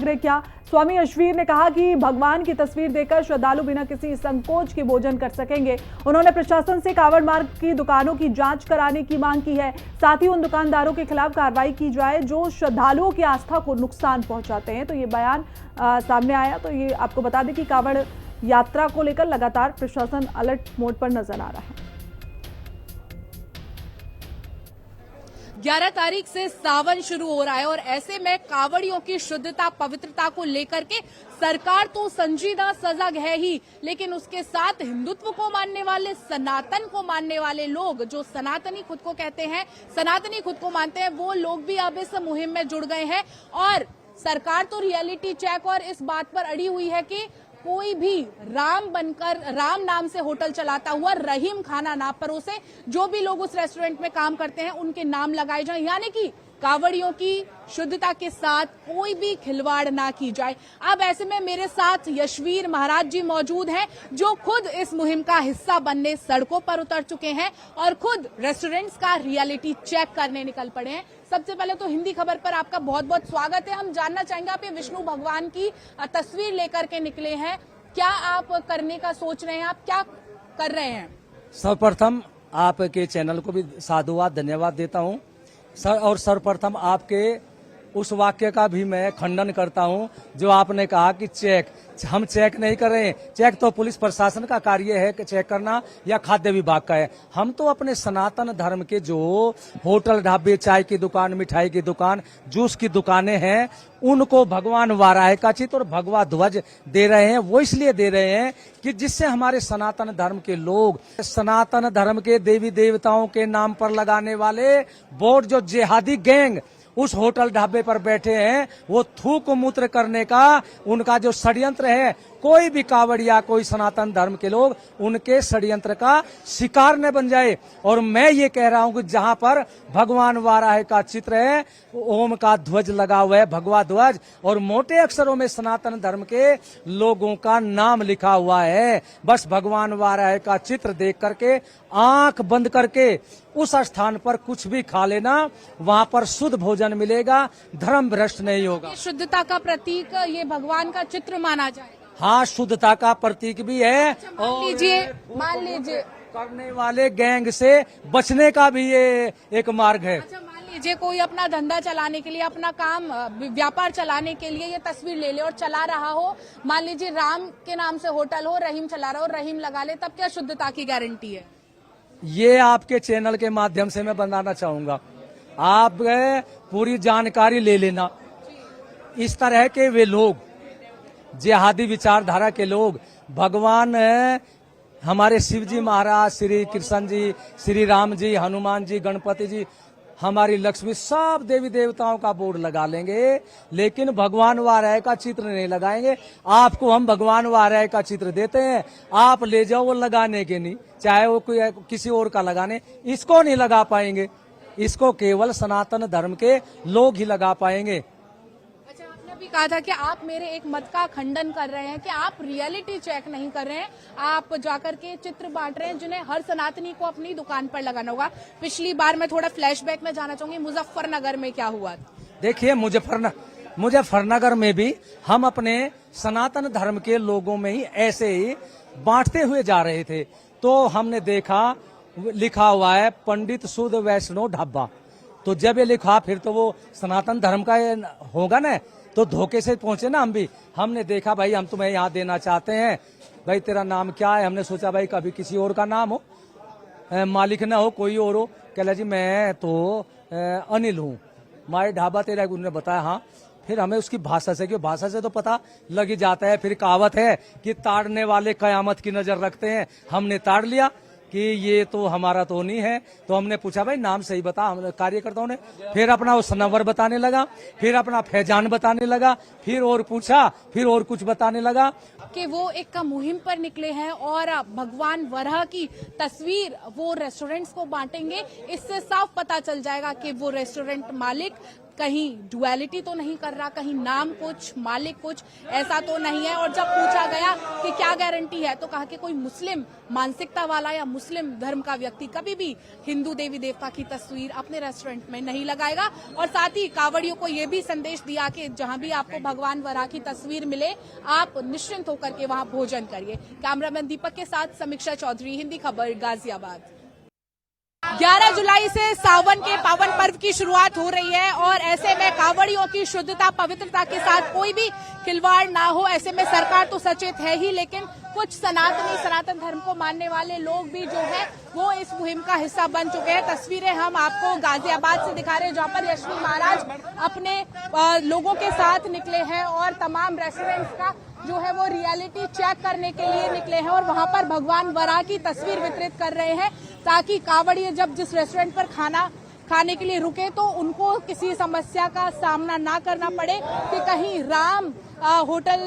आखिर क्या? स्वामी यशवीर ने कहा कि भगवान की तस्वीर देखकर श्रद्धालु बिना किसी संकोच के भोजन कर सकेंगे। उन्होंने प्रशासन से कांवड़ मार्ग की दुकानों की जांच कराने की मांग की है। साथ ही उन दुकानदारों के खिलाफ कार्रवाई की जाए जो श्रद्धालुओं की आस्था को नुकसान पहुंचाते हैं। तो ये बयान सामने आया। तो ये आपको बता दें कि कांवड़ यात्रा को लेकर लगातार प्रशासन अलर्ट मोड पर नजर आ रहा है। 11 तारीख से सावन शुरू हो रहा है और ऐसे में कांवड़ियों की शुद्धता पवित्रता को लेकर के सरकार तो संजीदा सजग है ही, लेकिन उसके साथ हिंदुत्व को मानने वाले, सनातन को मानने वाले लोग, जो सनातनी खुद को कहते हैं, सनातनी खुद को मानते हैं, वो लोग भी अब इस मुहिम में जुड़ गए हैं। और सरकार तो रियलिटी चेक और इस बात पर अड़ी हुई है कि कोई भी राम बनकर राम नाम से होटल चलाता हुआ रहीम खाना ना परोसे। जो भी लोग उस रेस्टोरेंट में काम करते हैं उनके नाम लगाए जाएं, यानी कि कांवड़ियों की शुद्धता के साथ कोई भी खिलवाड़ ना की जाए। अब ऐसे में मेरे साथ यशवीर महाराज जी मौजूद हैं, जो खुद इस मुहिम का हिस्सा बनने सड़कों पर उतर चुके हैं और खुद रेस्टोरेंट्स का रियलिटी चेक करने निकल पड़े हैं। सबसे पहले तो हिंदी खबर पर आपका बहुत बहुत स्वागत है। हम जानना चाहेंगे, आप ये विष्णु भगवान की तस्वीर लेकर के निकले हैं, क्या आप करने का सोच रहे हैं, आप क्या कर रहे हैं? सर्वप्रथम आपके चैनल को भी साधुवाद धन्यवाद देता हूं और सर्वप्रथम आपके उस वाक्य का भी मैं खंडन करता हूं जो आपने कहा कि हम चेक नहीं कर रहे हैं। चेक तो पुलिस प्रशासन का कार्य है कि चेक करना, या खाद्य विभाग का है। हम तो अपने सनातन धर्म के जो होटल, ढाबे, चाय की दुकान, मिठाई की दुकान, जूस की दुकानें हैं, उनको भगवान वाराह का चित्र और भगवा ध्वज दे रहे हैं। वो इसलिए दे रहे हैं कि जिससे हमारे सनातन धर्म के लोग, सनातन धर्म के देवी देवताओं के नाम पर लगाने वाले बोर्ड, जो जिहादी गैंग उस होटल ढाबे पर बैठे हैं, वो थूक मूत्र करने का उनका जो षड्यंत्र है, कोई भी कांवड़िया, कोई सनातन धर्म के लोग उनके षड्यंत्र का शिकार न बन जाए। और मैं ये कह रहा हूं कि जहां पर भगवान वाराह का चित्र है, ओम का ध्वज लगा हुआ है, भगवा ध्वज, और मोटे अक्षरों में सनातन धर्म के लोगों का नाम लिखा हुआ है, बस भगवान वाराह का चित्र देख करके आंख बंद करके उस स्थान पर कुछ भी खा लेना, वहां पर शुद्ध भोजन मिलेगा, धर्म भ्रष्ट नहीं होगा। शुद्धता का प्रतीक ये भगवान का चित्र माना जाए। हाँ, शुद्धता का प्रतीक भी है। मान लीजिए करने वाले गैंग से बचने का भी ये एक मार्ग है। अच्छा, मान लीजिए कोई अपना धंधा चलाने के लिए, अपना काम व्यापार चलाने के लिए ये तस्वीर ले ले और चला रहा हो, मान लीजिए राम के नाम से होटल हो, रहीम चला रहा हो, रहीम लगा ले, तब क्या शुद्धता की गारंटी है? ये आपके चैनल के माध्यम से मैं बताना चाहूंगा, आप पूरी जानकारी ले लेना। इस तरह के वे लोग, जिहादी विचारधारा के लोग, भगवान हमारे शिव जी महाराज, श्री कृष्ण जी, श्री राम जी, हनुमान जी, गणपति जी, हमारी लक्ष्मी, सब देवी देवताओं का बोर्ड लगा लेंगे, लेकिन भगवान वाराह का चित्र नहीं लगाएंगे। आपको हम भगवान वाराह का चित्र देते हैं, आप ले जाओ, वो लगाने के नहीं, चाहे वो कोई किसी और का लगाने, इसको नहीं लगा पाएंगे। इसको केवल सनातन धर्म के लोग ही लगा पाएंगे। भी कहा था कि आप मेरे एक मत का खंडन कर रहे हैं कि आप रियलिटी चेक नहीं कर रहे हैं, आप जाकर के चित्र बांट रहे हैं जिन्हें हर सनातनी को अपनी दुकान पर लगाना होगा। पिछली बार मैं थोड़ा फ्लैशबैक में जाना चाहूंगी, मुजफ्फरनगर में क्या हुआ? देखिए, मुजफ्फरनगर में भी हम अपने सनातन धर्म के लोगों में ही ऐसे ही बांटते हुए जा रहे थे, तो हमने देखा लिखा हुआ है पंडित शुद्ध वैष्णव ढाबा। तो जब ये लिखा, फिर तो वो सनातन धर्म का होगा ना, तो धोखे से पहुंचे ना हम भी। हमने देखा, भाई हम तुम्हें यहाँ देना चाहते हैं, भाई तेरा नाम क्या है? हमने सोचा भाई कभी किसी और का नाम हो, मालिक ना हो, कोई और हो। कहला जी मैं तो अनिल हूँ, हमारे ढाबा तेरा, उन्होंने बताया हाँ। फिर हमें उसकी भाषा से, क्यों भाषा से तो पता लग ही जाता है। फिर कहावत है कि ताड़ने वाले कयामत की नजर रखते हैं। हमने ताड़ लिया कि ये तो हमारा तो नहीं है, तो हमने पूछा भाई नाम सही बता, हम कार्यकर्ताओं ने। फिर अपना वो सनवर बताने लगा, फिर अपना फैजान बताने लगा, फिर और पूछा, फिर और कुछ बताने लगा कि वो एक का मुहिम पर निकले हैं और भगवान वराह की तस्वीर वो रेस्टोरेंट्स को बांटेंगे। इससे साफ पता चल जाएगा कि वो रेस्टोरेंट मालिक कहीं डुअलिटी तो नहीं कर रहा, कहीं नाम कुछ मालिक कुछ, ऐसा तो नहीं है। और जब पूछा गया कि क्या गारंटी है, तो कहा कि कोई मुस्लिम मानसिकता वाला या मुस्लिम धर्म का व्यक्ति कभी भी हिंदू देवी देवता की तस्वीर अपने रेस्टोरेंट में नहीं लगाएगा। और साथ ही कांवड़ियों को ये भी संदेश दिया कि जहां भी आपको भगवान वराह की तस्वीर मिले, आप निश्चिंत होकर के वहां भोजन करिए। कैमरामैन दीपक के साथ समीक्षा चौधरी, हिंदी खबर, गाजियाबाद। 11 जुलाई से सावन के पावन पर्व की शुरुआत हो रही है और ऐसे में कांवड़ियों की शुद्धता पवित्रता के साथ कोई भी खिलवाड़ ना हो, ऐसे में सरकार तो सचेत है ही, लेकिन कुछ सनातन धर्म को मानने वाले लोग भी जो है वो इस मुहिम का हिस्सा बन चुके हैं। तस्वीरें हम आपको गाजियाबाद से दिखा रहे हैं, जहां पर यशवी महाराज अपने लोगों के साथ निकले हैं और तमाम रेस्टोरेंट्स का जो है वो रियलिटी चेक करने के लिए निकले हैं और वहां पर भगवान वराह की तस्वीर वितरित कर रहे हैं, ताकि कांवड़िए जब जिस रेस्टोरेंट पर खाना खाने के लिए रुके तो उनको किसी समस्या का सामना ना करना पड़े कि कहीं राम होटल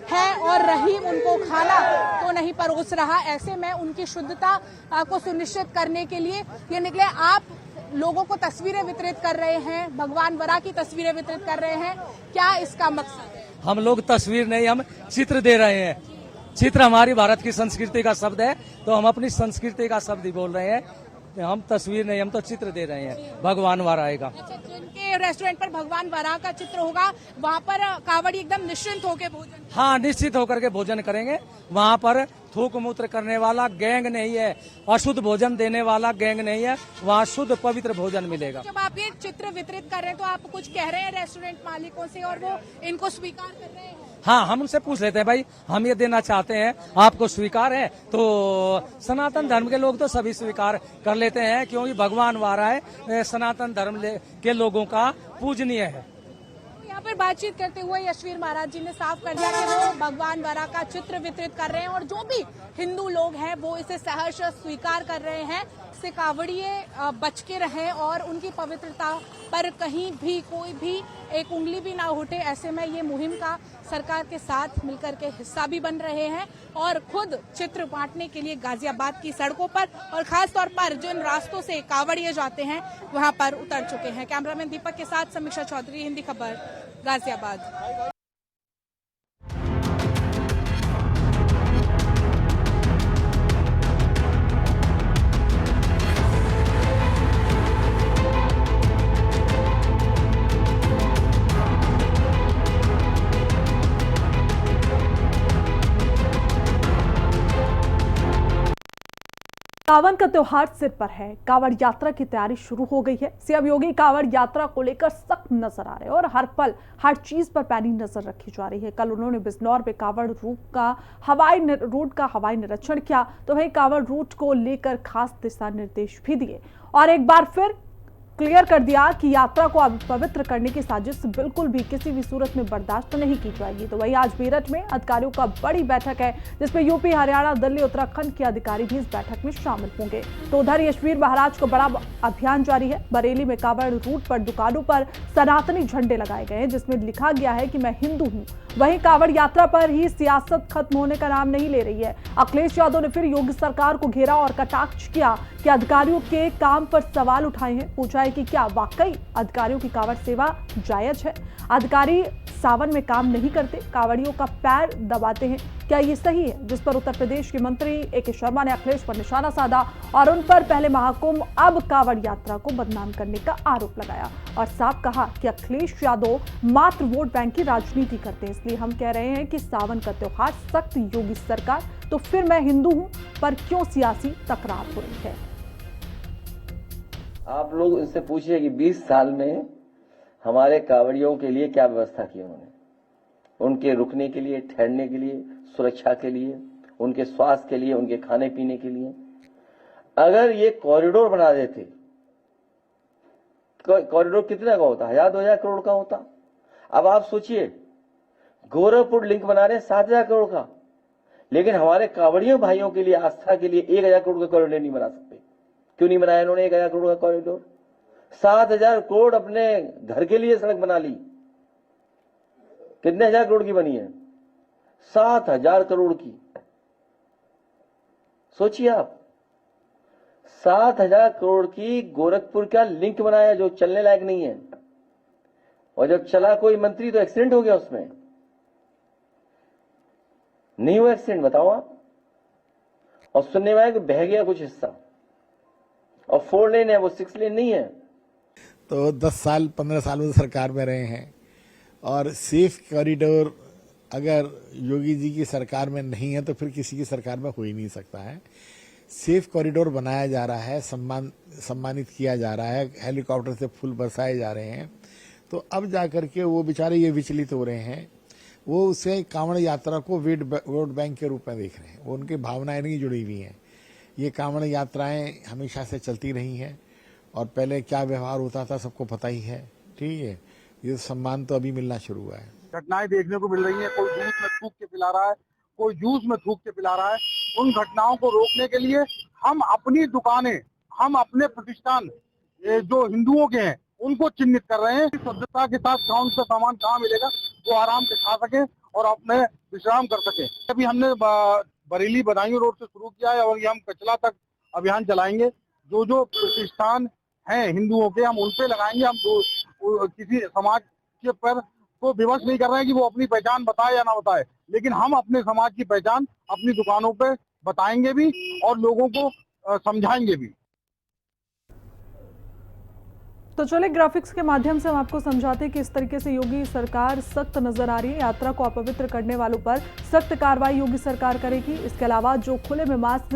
है और रहीम उनको खाना तो नहीं परोस रहा। ऐसे में उनकी शुद्धता को सुनिश्चित करने के लिए ये निकले। आप लोगों को तस्वीरें वितरित कर रहे हैं, भगवान वराह की तस्वीरें वितरित कर रहे हैं, क्या इसका मकसद है? हम लोग तस्वीर नहीं, हम चित्र दे रहे हैं। चित्र हमारी भारत की संस्कृति का शब्द है, तो हम अपनी संस्कृति का शब्द ही बोल रहे हैं। हम तस्वीर नहीं, हम तो चित्र दे रहे हैं भगवान वराह का। अच्छा, जिनके रेस्टोरेंट पर भगवान वराह का चित्र होगा, वहाँ पर कांवड़ी एकदम निश्चिंत होकर भोजन, हाँ, निश्चित होकर के भोजन करेंगे। वहाँ पर थूक मूत्र करने वाला गैंग नहीं है, अशुद्ध भोजन देने वाला गैंग नहीं है, वहाँ शुद्ध पवित्र भोजन मिलेगा। जब आप ये चित्र वितरित कर रहे हैं तो आप कुछ कह रहे हैं रेस्टोरेंट मालिकों से और वो इनको स्वीकार कर रहे हैं? हाँ, हम उनसे पूछ लेते हैं, भाई हम ये देना चाहते हैं, आपको स्वीकार है? तो सनातन धर्म के लोग तो सभी स्वीकार कर लेते हैं, क्योंकि भगवान वराह सनातन धर्म के लोगों का पूजनीय है। यहाँ पर बातचीत करते हुए यशवीर महाराज जी ने साफ कर दिया कि वो भगवान वराह का चित्र वितरित कर रहे हैं और जो भी हिंदू लोग हैं वो इसे सहर्ष स्वीकार कर रहे हैं। से कांवड़िए बच के रहें और उनकी पवित्रता पर कहीं भी कोई भी एक उंगली भी ना उठे। ऐसे में ये मुहिम का सरकार के साथ मिलकर के हिस्सा भी बन रहे हैं और खुद चित्र बांटने के लिए गाजियाबाद की सड़कों पर और खास तौर पर जिन रास्तों से कांवड़िए जाते हैं वहां पर उतर चुके हैं। कैमरामैन दीपक के साथ समीक्षा चौधरी, हिंदी खबर, गाजियाबाद। सावन का त्योहार सिर पर है, कांवड़ यात्रा की तैयारी शुरू हो गई है। सीएम योगी कांवड़ यात्रा को लेकर सख्त नजर आ रहे हैं और हर पल हर चीज पर पैनी नजर रखी जा रही है। कल उन्होंने बिजनौर में कांवड़ रूट का हवाई निरीक्षण किया, तो वहीं कांवड़ रूट को लेकर खास दिशा निर्देश भी दिए और एक बार फिर क्लियर कर दिया कि यात्रा को अपवित्र करने की साजिश बिल्कुल भी किसी भी सूरत में बर्दाश्त नहीं की जाएगी। तो वहीं आज मेरठ में अधिकारियों का बड़ी बैठक है, जिसमें यूपी, हरियाणा, दिल्ली, उत्तराखंड के अधिकारी भी इस बैठक में शामिल होंगे। तो उधर यशवीर महाराज का बड़ा अभियान जारी है। बरेली में कांवड़ रूट पर दुकानों पर सनातनी झंडे लगाए गए हैं, जिसमें लिखा गया है कि मैं हिंदू हूं। वहीं कांवड़ यात्रा पर ही सियासत खत्म होने का नाम नहीं ले रही है। अखिलेश यादव ने फिर योगी सरकार को घेरा और कटाक्ष किया कि अधिकारियों के काम पर सवाल उठाए हैं। पूछा है कि क्या वाकई अधिकारियों की कांवड़ सेवा जायज है? अधिकारी सावन में काम नहीं करते, कांवड़ियों का पैर दबाते हैं, क्या ये सही है? जिस पर उत्तर प्रदेश के मंत्री ए.के. शर्मा ने अखिलेश पर निशाना साधा और उन पर पहले महाकुंभ अब कांवड़ यात्रा को बदनाम करने का आरोप लगाया और साफ कहा कि अखिलेश यादव मात्र वोट बैंक की राजनीति करते हैं। इसलिए हम कह रहे हैं कि सावन का त्योहार सख्त योगी सरकार, तो फिर मैं हिंदू हूं पर क्यों सियासी तकरार हो रही है? आप लोग इनसे पूछिए कि 20 साल में हमारे कांवड़ियों के लिए क्या व्यवस्था की उन्होंने, उनके रुकने के लिए, ठहरने के लिए, सुरक्षा के लिए, उनके स्वास्थ्य के लिए, उनके खाने पीने के लिए। अगर ये कॉरिडोर बना देते, कॉरिडोर कितने का होता? 1000-2000 करोड़ का होता। अब आप सोचिए, गोरखपुर लिंक बना रहे 7000 करोड़ का, लेकिन हमारे कांवड़ियों भाइयों के लिए, आस्था के लिए 1000 करोड़ का कॉरिडोर नहीं बना सकते। क्यों नहीं बनाया इन्होंने 1000 करोड़ का कॉरिडोर? 7000 करोड़ अपने घर के लिए सड़क बना ली। कितने हजार करोड़ की बनी है? 7000 करोड़ की। सोचिए आप, 7000 करोड़ की गोरखपुर का लिंक बनाया जो चलने लायक नहीं है। और जब चला कोई मंत्री तो एक्सीडेंट हो गया उसमें, नहीं हुआ एक्सीडेंट, बताओ आप। और सुनने में आया कि बह गया कुछ हिस्सा, और 4 लेन है वो 6 लेन नहीं है। तो 10 साल 15 साल में सरकार में रहे हैं, और सेफ कॉरिडोर अगर योगी जी की सरकार में नहीं है तो फिर किसी की सरकार में हो ही नहीं सकता है। सेफ कॉरिडोर बनाया जा रहा है, सम्मानित किया जा रहा है, हेलीकॉप्टर से फूल बरसाए जा रहे हैं। तो अब जाकर के वो बेचारे ये विचलित हो रहे हैं, वो उसे कांवड़ यात्रा को वोट बैंक के रूप में देख रहे हैं। वो उनकी भावनाएं नहीं जुड़ी हुई हैं। ये कांवड़ यात्राएं हमेशा से चलती रही हैं, और पहले क्या व्यवहार होता था सबको पता ही है, ठीक है। ये सम्मान तो अभी मिलना शुरू हुआ है। घटनाएं देखने को मिल रही हैं, कोई दूध में थूक के पिला रहा है, कोई जूस में थूक के पिला रहा है। उन घटनाओं को रोकने के लिए हम अपनी दुकानें, हम अपने प्रतिष्ठान जो हिंदुओं के हैं उनको चिन्हित कर रहे हैं। शुद्धता के साथ कौन सा सामान कहाँ मिलेगा वो आराम से खा सके और अपने विश्राम कर सके। अभी हमने बरेली बदायूं रोड से शुरू किया है, और ये हम कचला तक अभियान चलाएंगे। जो जो प्रतिष्ठान हैं हिंदुओं के, हम उन पे लगाएंगे। हम किसी समाज के पर को विवश नहीं कर रहे हैं कि वो अपनी पहचान बताए या ना बताए, लेकिन हम अपने समाज की पहचान अपनी दुकानों पे बताएंगे भी और लोगों को समझाएंगे भी। तो चले ग्राफिक्स के माध्यम से हम आपको समझाते हैं कि इस तरीके से योगी सरकार सख्त नजर आ रही है। यात्रा को अपवित्र करने वालों पर सख्त कार्रवाई योगी सरकार करेगी। इसके अलावा जो खुले में मास्क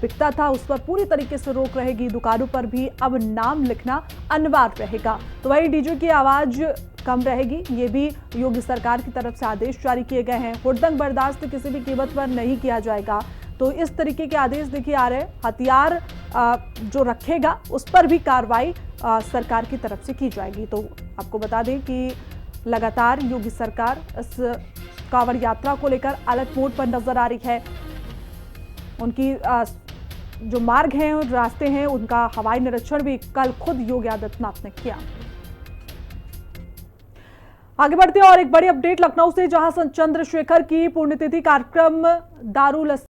बिकता था उस पर पूरी तरीके से रोक रहेगी। दुकानों पर भी अब नाम लिखना अनिवार्य रहेगा। तो वही डीजे की आवाज कम रहेगी, ये भी योगी सरकार की तरफ से आदेश जारी किए गए हैं। हुड़दंग बर्दाश्त किसी भी कीमत पर नहीं किया जाएगा। तो इस तरीके के आदेश देखिए आ रहे हैं। हथियार जो रखेगा उस पर भी कार्रवाई सरकार की तरफ से की जाएगी। तो आपको बता दें कि लगातार योगी सरकार इस कांवड़ यात्रा को लेकर अलर्ट मोड पर नजर आ रही है। उनकी जो मार्ग हैं और रास्ते हैं उनका हवाई निरीक्षण भी कल खुद योगी आदित्यनाथ ने किया। आगे बढ़ते हैं और एक बड़ी अपडेट लखनऊ से, जहां चंद्रशेखर की पुण्यतिथि कार्यक्रम दारुल